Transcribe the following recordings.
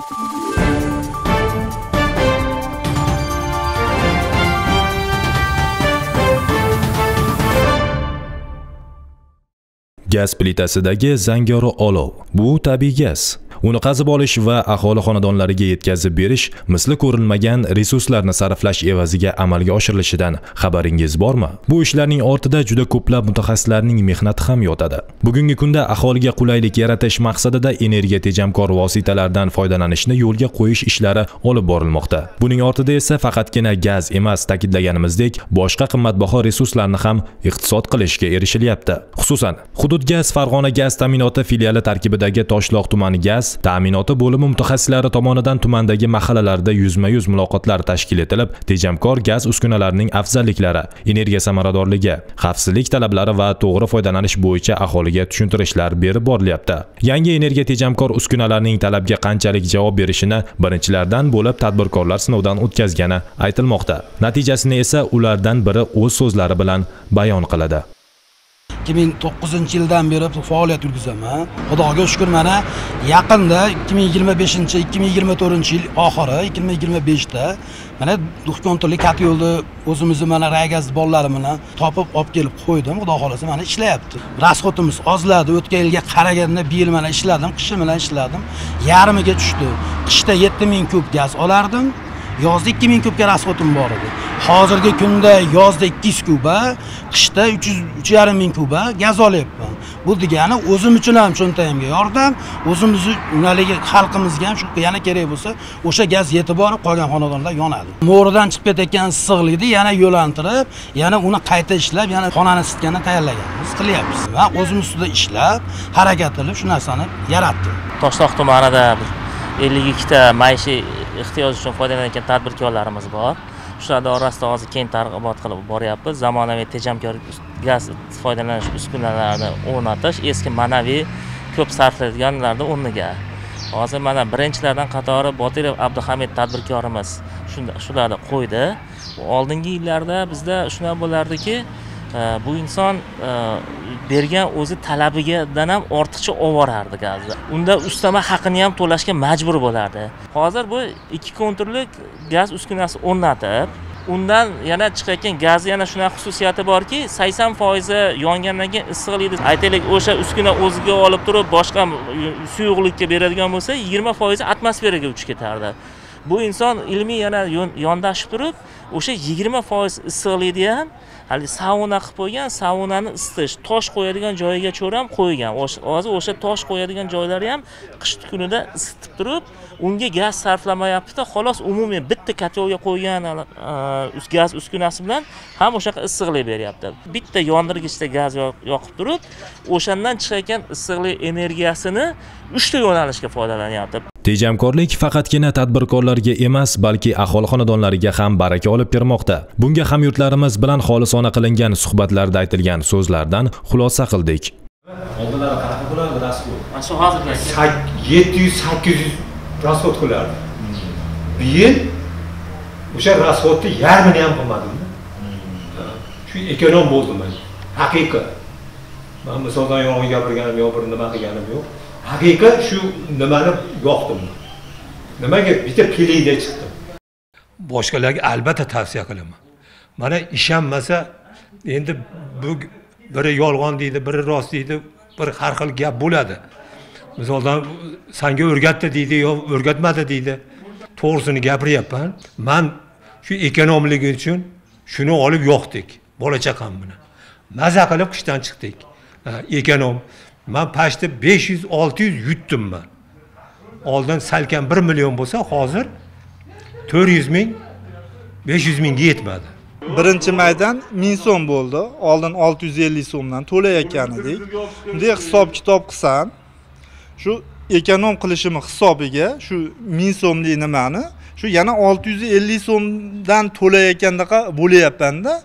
Gaz plitasidagi zangori olov. Bu tabiiy gaz. Uni qazib olish va aholi xonadonlariga yetkazib berish misli ko'rilmagan resurslarni sarflash evaziga amalga oshirilishidan xabaringiz bormi? Bu ishlarning ortida juda ko'plab mutaxassislarning mehnati ham yotadi. Bugungi kunda aholiga qulaylik yaratish maqsadida energiya tejamkor vositalardan foydalanishni yo'lga qo'yish ishlari olib borilmoqda. Buning ortida esa faqatgina gaz emas, ta'kidlaganimizdek, boshqa qimmatbaho resurslarni ham iqtisod qilishga erishilyapti. Xususan, Hudud gaz Farg'ona gaz ta'minoti filiali tarkibidagi Toshloq tumani gaz ta'minoti bo'limi mutaxassislari tomonidan tumandagi mahallalarda yuzma-yuz muloqotlar tashkil etilib, tejamkor gaz uskunalarining afzalliklari, energiya samaradorligi, xavfsizlik talablari va to'g'ri foydalanish bo'yicha aholiga tushuntirishlar berib borilyapti. Yangi energiya tejamkor uskunalarning talabga qanchalik javob berishini birinchilardan bo'lib tadbirkorlar sinovdan o'tkazgani aytilmoqda. Natijasini esa ulardan biri o'z so'zlari bilan bayon qiladi. 2009-yildan beri faoliyat yurgizaman. Xudoga shukr, mana yaqinda 2025-2024-yil oxiri 2025da mana Duxkonturli kat yo'lda o'zimizni mana ragaz bolalari bilan topib olib kelib qo'ydim. Xudo xolasa mana ishlayapti. Rasxotimiz ozladi. O'tgan yilga qaraganda bu yil mana ishladim, qishi bilan ishladim. Yarmiga tushdi. Qishda 7000 kub gaz olardim. Yozda 2000 kubga rasxotim bor edi. Hozirgi kunda yozda 200 kuba, qishda 3,5 ming kuba gaz olyapman. Bu degani o'zim uchun ham cho'ntagimga yordam, o'zimizni unaligi xalqimizga ham shu yana kerak bo'lsa, o'sha gaz yetib borib qolgan xonadonlar yonadi. Mo'ridan chiqib ketayotgan issiqlikni yana yo'lantirib, yana uni qayta ishlab, yana xonani isitgani tayyorlaganmiz, qilyapmiz. Va o'zim ustida ishlab, harakat qilib shu narsani yaratdim. Toshloq tumanida 52 ta maishiy ehtiyoj uchun foydalanayotgan tadbirkorlarimiz bor. Shular orasida hozir keng targ'ibot qilib boryapmiz. Zamonaviy tejamkor gaz foydalanish uskunalarini o'rnatish eski manaviy ko'p sarflaydiganlarning o'rniga. Hozir mana birinchilardan qatori Botirov Abduhamid tadbirkorimiz shularni qo'ydi. Oldingi yillarda bizda shunday bo'lardiki, bu inson bergan o'zi talabidan ham ortiqcha ovorardi gazni. Unda ustama haqini ham to'lashga majbur bo'lardi. Hozir bu 2 konturlik gaz uskunasi o'rnatib, undan yana chiqayotgan gazni yana shunaqa xususiyati borki, 80% yongandan keyin issiqlikni aytaylik o'sha uskuna o'ziga olib turib, boshqa suyuqlikka beradigan bo'lsa, 20% atmosferaga uchib ketardi. Bu inson ilmiy yana yondashib turib, o'sha 20% issiqlikni ham hali sauna qilib qo'ygan, saunani isitish, tosh qo'yadigan joyiga cho'ram qo'ygan. Hozir o'sha tosh qo'yadigan joylari ham qish kunida isitib turib, unga gaz sarflamayapti-da, xolos umumiy bitta kotelga qo'ygan gaz uskunasi bilan ham o'sha issiqlik beryapti. Bitta yondirgichda gaz yoqib turib, o'shandan chiqayotgan issiqlik energiyasini 3 ta yo'nalishga foydalanyapti. Tejamkorlik faqatgina tadbirkorlarga emas, balki aholi xonadonlariga ham baraka olib kelmoqda. Bunga hamyurtlarimiz bilan xolisona qilingan suhbatlarda aytilgan so'zlardan xulosa qildik. Oldinlari qanaqa bo'lardi rasxot? Mana shu hozirgi 700-800 rasxot qilardi. Bu yil o'sha rasxotni yarmini ham qilmadim. Shu ekonom bo'ldim men. Haqiqat. Men misoldan yolg'on gapirganim yo'q, bir nima qilganim yo'q. Haqiqat shu nimani yoqdim. Nimaga bitta pilida chiqdim. Boshqalarga albatta tavsiya qilaman. Mana ishonmasa, endi bu biri yolg'on deydi, biri rost deydi, bir har xil gap bo'ladi. Misoldan senga o'rgatdi deydi, yo o'rgatmadi deydi. To'g'risini gapiryapman. Men shu ekonomligi uchun shuni olib yoqdik. Bola chaqam bilan. Maza qilib qishdan chiqdik. Ekonom. Men pashta 500-600 yutdim men. Oldin salkam 1 million bo'lsa, hozir 400 ming, 500 mingga yetmadi. Birinchi maydan 1000 so'm bo'ldi. Oldin 650 so'mdan to'layotgan edik. Bunday hisob-kitob qilsam, shu ekonom qilishim hisobiga shu 1000 so'mlik nimani, shu yana 650 so'mdan to'layotgandaqa bo'layapti-da.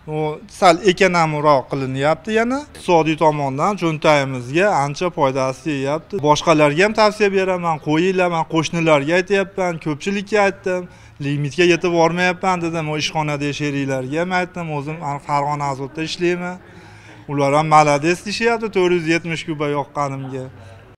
O sal ekonomroq qilinyapti yana. Iqtisodiy tomondan cho'ntagimizga ancha foydasi tegyapti. Boshqalarga ham tavsiya beraman, qo'yinglar, men qo'shnilarga aytayapman, ko'pchilikka aytdim. Limitga yetib bormayapman dedim, o ishxonada sheriklarga ham aytdim, o'zim Farg'ona azotda ishlayman. Ular ham malades deyapti 470 kuba yoqqanimga.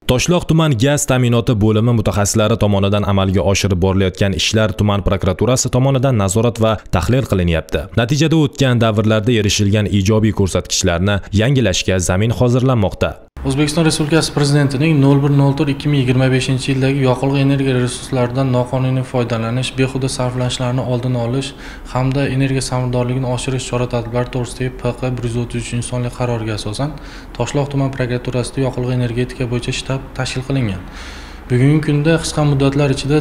Toshloq tuman gaz ta'minoti bo'limi mutaxassislari tomonidan amalga oshirib borilayotgan ishlar tuman prokuraturasi tomonidan nazorat va tahlil qilinyapti. Natijada o'tgan davrlarda erishilgan ijobiy ko'rsatkichlarni yangilashga zamin hozirlanmoqda. O'zbekiston Respublikasi Prezidentining 01.04.2025-yildagi yoqilg'i energiya resurslaridan noqonuniy foydalanish, behuda sarflanishlarni oldini olish hamda energiya samaradorligini oshirish chora-tadbirlari to'g'risidagi PQ 133-sonli qaroriga asosan Toshloq tuman prokuraturasida yoqilg'i energetika bo'yicha shtab tashkil qilingan. Bugungi kunda qisqa muddatlar ichida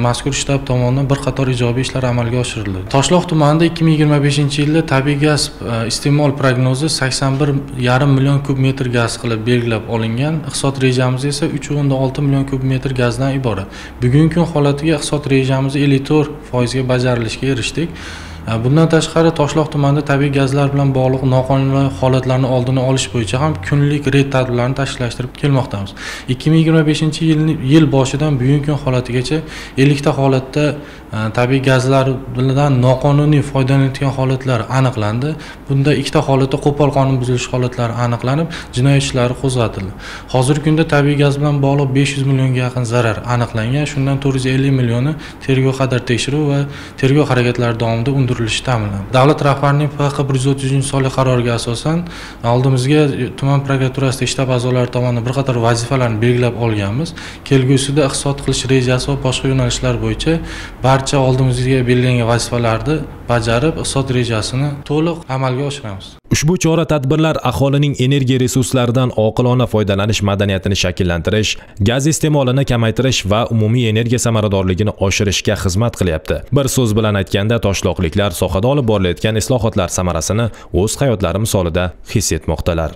mazkur shtab tomonidan bir qator ijobiy ishlar amalga oshirildi. Toshloq tumanida 2025-yilda tabiiy gaz iste'mol prognozi 81,5 million kub metr gaz qilib belgilab olingan. Iqtisod rejamiz esa 3,6 million kub metr gazdan iborat. Bugungi kun holatiga iqtisod rejamiz 54% ga bajarilishiga erishdik. Bundan tashqari Toshloq tumanida tabiiy gazlar bilan bog'liq noqonuniy holatlarni oldini olish bo'yicha ham kunlik reyd tadbirlarini tashkillashtirib kelmoqdamiz. 2025-yil boshidan bugungi kun holatigacha 50 ta holatda tabiiy gazlar bilan noqonuniy foydalanayotgan holatlar aniqlandi. Bunda 2 ta holatda qo'pol qonun buzilishi holatlari aniqlanib, jinoyat ishlari qo'zg'atildi. Hozirgi kunda tabiiy gaz bilan bog'liq 500 millionga yaqin zarar aniqlangan. Shundan 450 millioni tergov qadar tekshiruv va tergov harakatlari davomida undirilishi ta'minlandi. Davlat rahbarining PQ 133-sonli qaroriga asosan oldimizga tuman prokuraturasida shtab a'zolari tomonidan bir qator vazifalarni belgilab olganmiz. Kelgusida iqtisod qilish rejasi va boshqa yo'nalishlar bo'yicha barcha oldimizga belgilangan vazifalarni bajarib, iqtisod rejasini to'liq amalga oshiramiz. Ushbu chora-tadbirlar aholining energiya resurslaridan oqilona foydalanish madaniyatini shakllantirish, gaz iste'molini kamaytirish va umumiy energiya samaradorligini oshirishga xizmat qilyapti. Bir so'z bilan aytganda, toshloqliklar sohada olib borilayotgan islohotlar samarasini o'z hayotlari misolida his etmoqdalar.